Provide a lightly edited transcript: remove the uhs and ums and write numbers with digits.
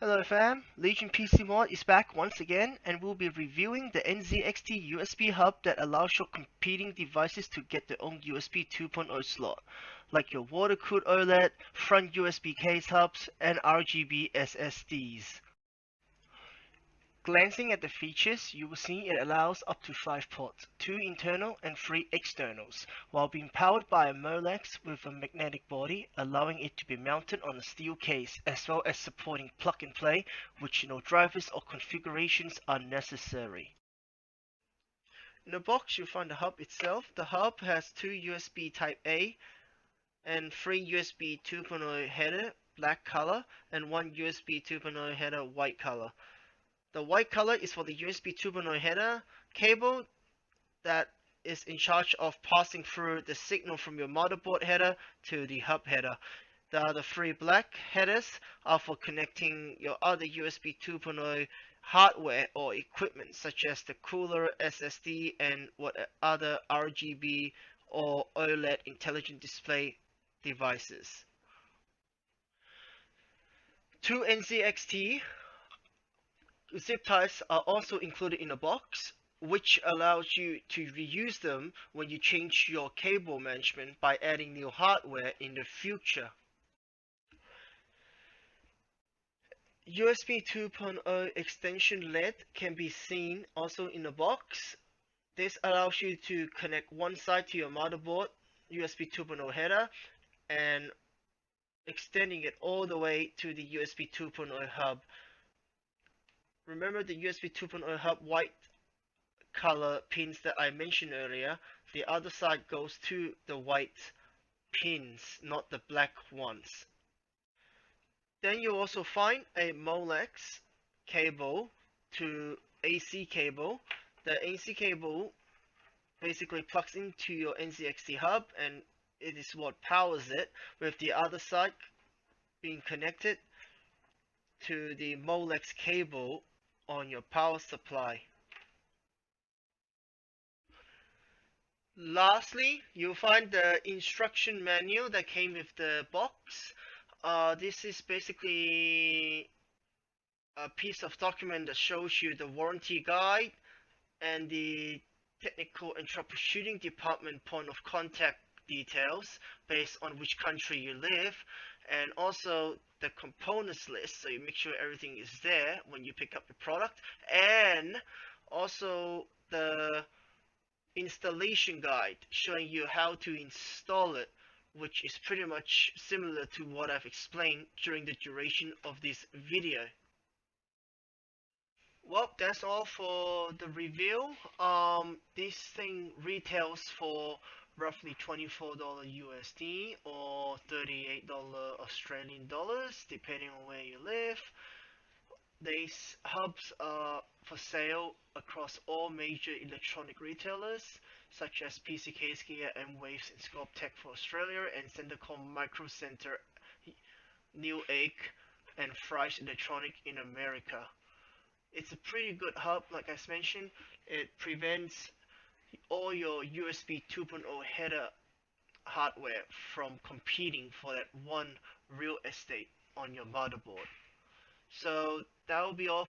Hello fam, Legion PC Mod is back once again and we'll be reviewing the NZXT USB hub that allows your competing devices to get their own USB 2.0 slot, like your water-cooled OLED, front USB case hubs, and RGB SSDs. Glancing at the features, you will see it allows up to 5 ports, 2 internal and 3 externals, while being powered by a Molex with a magnetic body, allowing it to be mounted on a steel case, as well as supporting plug and play, which no drivers or configurations are necessary. In the box, you'll find the hub itself. The hub has 2 USB Type A and 3 USB 2.0 header, black color, and 1 USB 2.0 header, white color. The white color is for the USB 2.0 header cable that is in charge of passing through the signal from your motherboard header to the hub header. The other 3 black headers are for connecting your other USB 2.0 hardware or equipment such as the cooler, SSD, and what other RGB or OLED intelligent display devices. 2 NZXT zip ties are also included in the box, which allows you to reuse them when you change your cable management by adding new hardware in the future. USB 2.0 extension LED can be seen also in the box. This allows you to connect one side to your motherboard USB 2.0 header and extending it all the way to the USB 2.0 hub. Remember the USB 2.0 hub white color pins that I mentioned earlier, the other side goes to the white pins, not the black ones. Then you'll also find a Molex cable to AC cable. The AC cable basically plugs into your NZXT hub and it is what powers it, with the other side being connected to the Molex cable on your power supply. Lastly, you'll find the instruction manual that came with the box. This is basically a piece of document that shows you the warranty guide and the technical and troubleshooting department point of contact details based on which country you live, and also the components list, so you make sure everything is there when you pick up the product, and also the installation guide showing you how to install it, which is pretty much similar to what I've explained during the duration of this video. Well, that's all for the review. This thing retails for roughly $24 USD or $38 Australian dollars, depending on where you live. These hubs are for sale across all major electronic retailers such as PCK's, Gear, M-Waves, and Sculptech for Australia, and Centercom Micro Center, Newegg, and Fry's Electronic in America. It's a pretty good hub, like I mentioned. It prevents all your USB 2.0 header hardware from competing for that one real estate on your motherboard. So that will be all